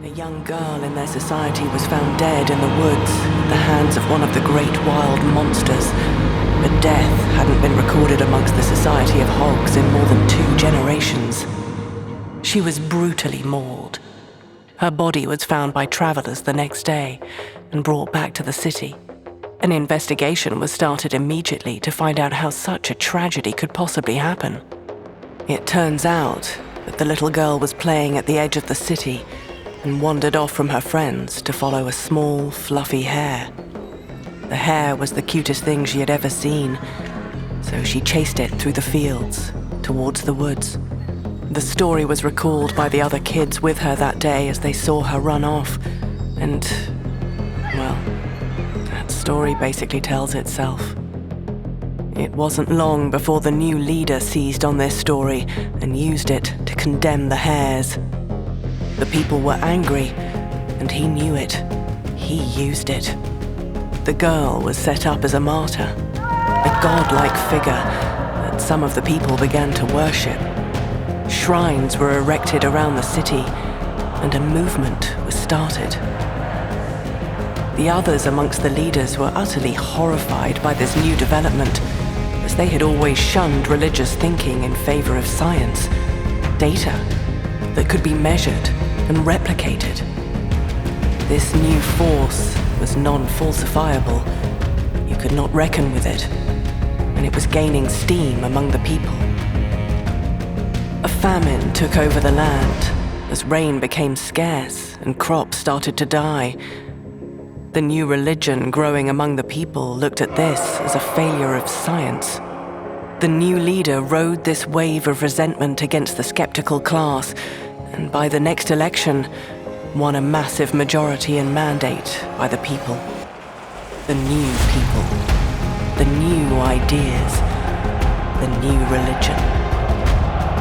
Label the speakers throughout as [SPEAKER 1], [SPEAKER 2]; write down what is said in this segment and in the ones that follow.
[SPEAKER 1] A young girl in their society was found dead in the woods at the hands of one of the great wild monsters, but death hadn't been recorded amongst the society of hogs in more than 2 generations. She was brutally mauled. Her body was found by travelers the next day and brought back to the city. An investigation was started immediately to find out how such a tragedy could possibly happen. It turns out that the little girl was playing at the edge of the city and wandered off from her friends to follow a small, fluffy hare. The hare was the cutest thing she had ever seen, so she chased it through the fields, towards the woods. The story was recalled by the other kids with her that day as they saw her run off, and, well, that story basically tells itself. It wasn't long before the new leader seized on this story and used it to condemn the hares. The people were angry, and he knew it. He used it. The girl was set up as a martyr, a godlike figure that some of the people began to worship. Shrines were erected around the city, and a movement was started. The others amongst the leaders were utterly horrified by this new development, as they had always shunned religious thinking in favor of science, data that could be measured and replicated. This new force was non-falsifiable. You could not reckon with it, and it was gaining steam among the people. A famine took over the land as rain became scarce and crops started to die. The new religion growing among the people looked at this as a failure of science. The new leader rode this wave of resentment against the skeptical class, and by the next election, won a massive majority and mandate by the people. The new people, the new ideas, the new religion.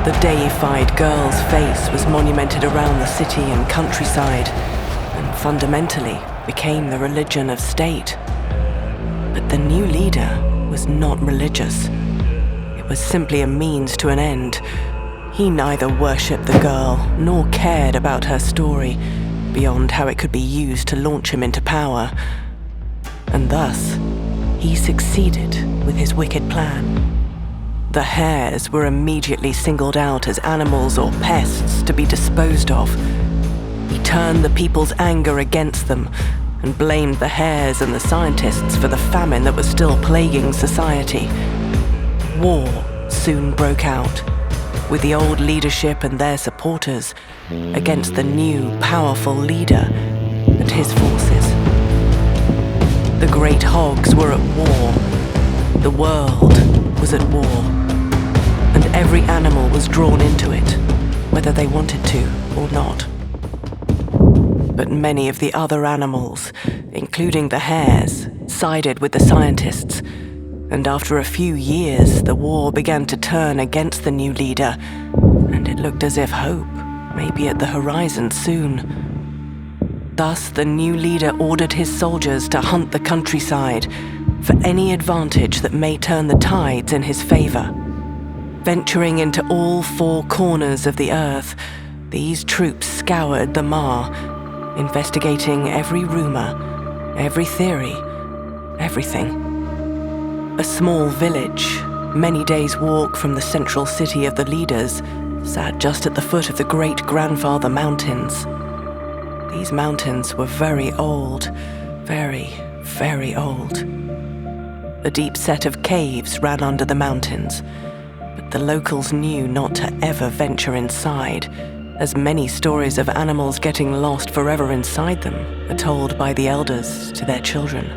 [SPEAKER 1] The deified girl's face was monumented around the city and countryside, and fundamentally became the religion of state. But the new leader was not religious. It was simply a means to an end. He neither worshipped the girl nor cared about her story, beyond how it could be used to launch him into power. And thus, he succeeded with his wicked plan. The hares were immediately singled out as animals or pests to be disposed of. He turned the people's anger against them and blamed the hares and the scientists for the famine that was still plaguing society. War soon broke out, with the old leadership and their supporters against the new, powerful leader and his forces. The great hogs were at war. The world was at war. And every animal was drawn into it, whether they wanted to or not. But many of the other animals, including the hares, sided with the scientists. And after a few years, the war began to turn against the new leader, and it looked as if hope may be at the horizon soon. Thus, the new leader ordered his soldiers to hunt the countryside for any advantage that may turn the tides in his favor. Venturing into all 4 corners of the earth, these troops scoured the Mar, investigating every rumor, every theory, everything. A small village, many days' walk from the central city of the leaders, sat just at the foot of the great-grandfather mountains. These mountains were very old, very, very old. A deep set of caves ran under the mountains, but the locals knew not to ever venture inside, as many stories of animals getting lost forever inside them are told by the elders to their children.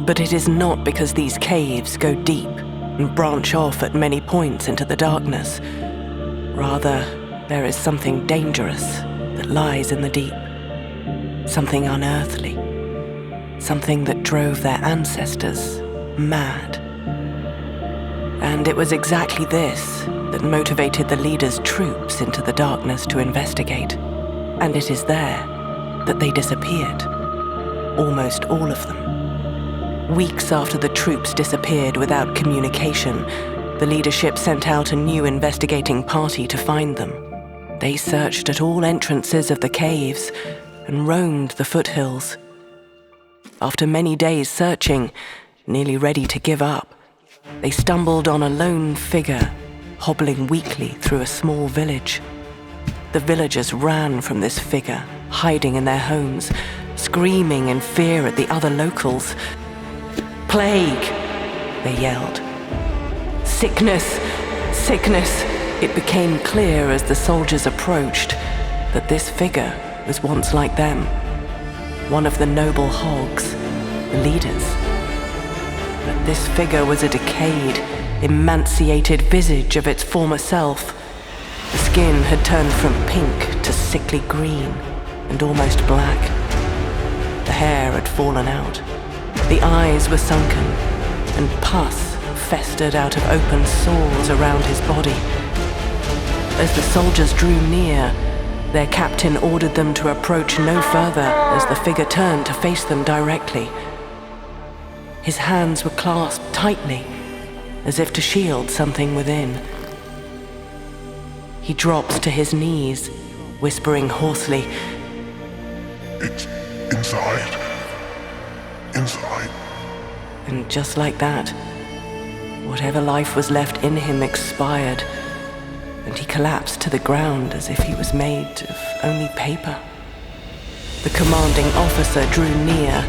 [SPEAKER 1] But it is not because these caves go deep and branch off at many points into the darkness. Rather, there is something dangerous that lies in the deep, something unearthly, something that drove their ancestors mad. And it was exactly this that motivated the leader's troops into the darkness to investigate. And it is there that they disappeared, almost all of them. Weeks after the troops disappeared without communication, the leadership sent out a new investigating party to find them. They searched at all entrances of the caves and roamed the foothills. After many days searching, nearly ready to give up, they stumbled on a lone figure hobbling weakly through a small village. The villagers ran from this figure, hiding in their homes, screaming in fear at the other locals. "Plague!" they yelled. "Sickness! Sickness!" It became clear as the soldiers approached that this figure was once like them, one of the noble hogs, the leaders. But this figure was a decayed, emaciated visage of its former self. The skin had turned from pink to sickly green and almost black. The hair had fallen out. The eyes were sunken, and pus festered out of open sores around his body. As the soldiers drew near, their captain ordered them to approach no further as the figure turned to face them directly. His hands were clasped tightly, as if to shield something within. He drops to his knees, whispering hoarsely,
[SPEAKER 2] "It's inside. Inside."
[SPEAKER 1] And just like that, whatever life was left in him expired, and he collapsed to the ground as if he was made of only paper. The commanding officer drew near,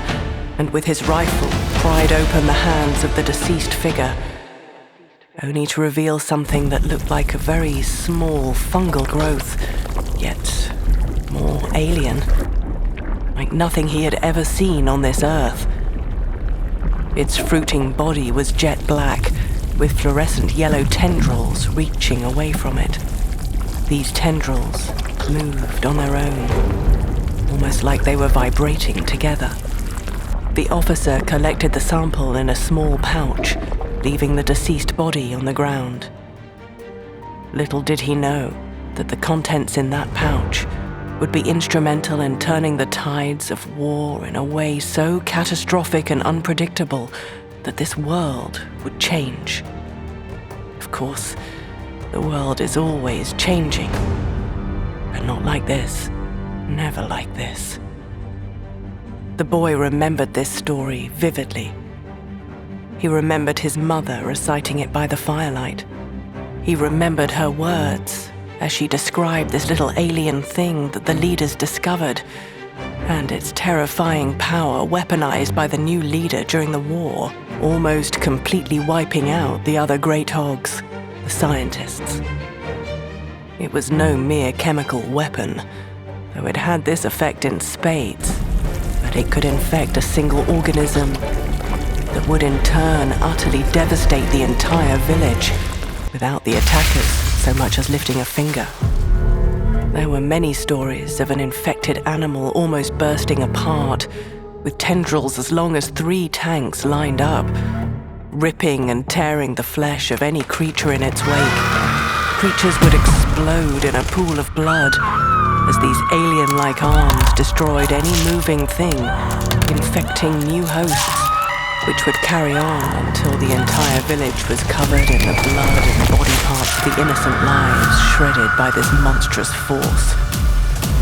[SPEAKER 1] and with his rifle pried open the hands of the deceased figure, only to reveal something that looked like a very small fungal growth, yet more alien, like nothing he had ever seen on this earth. Its fruiting body was jet black, with fluorescent yellow tendrils reaching away from it. These tendrils moved on their own, almost like they were vibrating together. The officer collected the sample in a small pouch, leaving the deceased body on the ground. Little did he know that the contents in that pouch would be instrumental in turning the tides of war in a way so catastrophic and unpredictable that this world would change. Of course, the world is always changing, but not like this, never like this. The boy remembered this story vividly. He remembered his mother reciting it by the firelight. He remembered her words as she described this little alien thing that the leaders discovered, and its terrifying power weaponized by the new leader during the war, almost completely wiping out the other great hogs, the scientists. It was no mere chemical weapon, though it had this effect in spades, but it could infect a single organism that would in turn utterly devastate the entire village without the attackers so much as lifting a finger. There were many stories of an infected animal almost bursting apart, with tendrils as long as 3 tanks lined up, ripping and tearing the flesh of any creature in its wake. Creatures would explode in a pool of blood as these alien-like arms destroyed any moving thing, infecting new hosts, which would carry on until the entire village was covered in the blood and body parts of the innocent lives shredded by this monstrous force.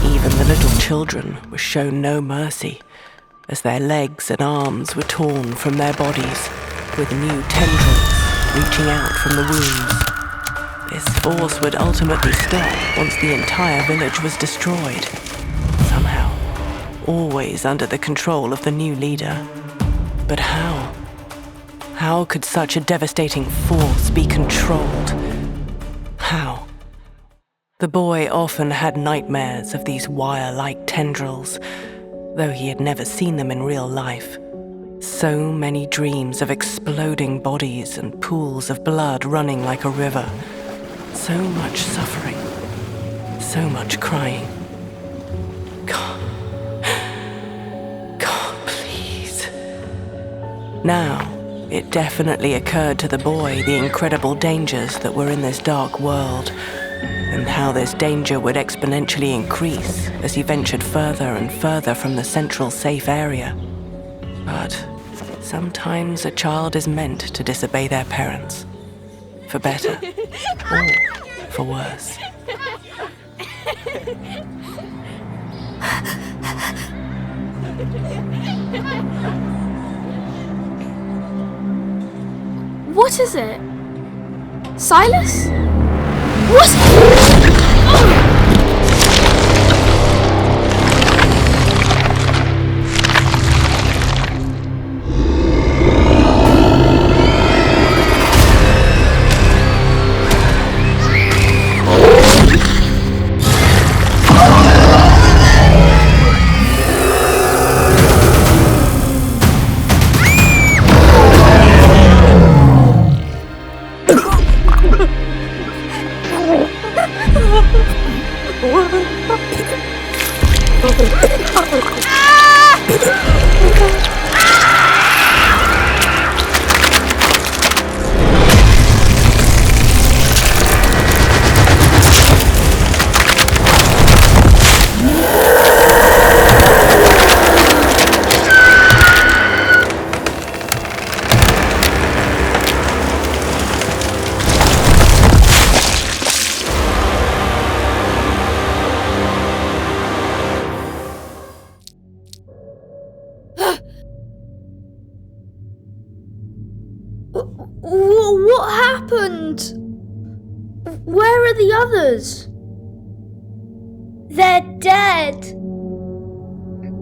[SPEAKER 1] Even the little children were shown no mercy, as their legs and arms were torn from their bodies, with new tendrils reaching out from the wounds. This force would ultimately stop once the entire village was destroyed, somehow, always under the control of the new leader. But how? How could such a devastating force be controlled? How? The boy often had nightmares of these wire-like tendrils, though he had never seen them in real life. So many dreams of exploding bodies and pools of blood running like a river. So much suffering. So much crying. God, please. Now, it definitely occurred to the boy the incredible dangers that were in this dark world, and how this danger would exponentially increase as he ventured further and further from the central safe area. But sometimes a child is meant to disobey their parents, for better or for worse.
[SPEAKER 3] What is it? Silas? What? What happened? Where are the others?
[SPEAKER 4] They're dead.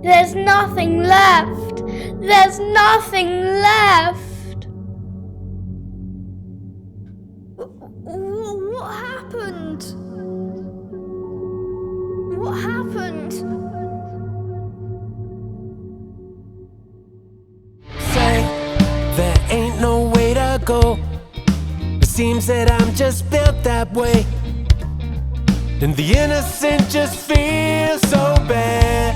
[SPEAKER 4] There's nothing left. There's nothing left.
[SPEAKER 3] What happened? What happened?
[SPEAKER 5] Say there ain't no way to go. It seems that I'm just built that way, and the innocent just feels so bad.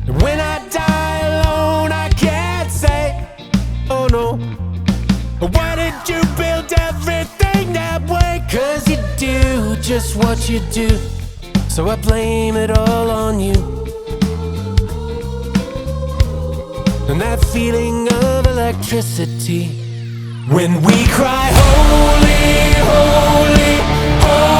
[SPEAKER 5] And when I die alone, I can't say, oh no, why did you build everything that way? 'Cause you do just what you do, so I blame it all on you. And that feeling of electricity when we cry holy, holy, holy.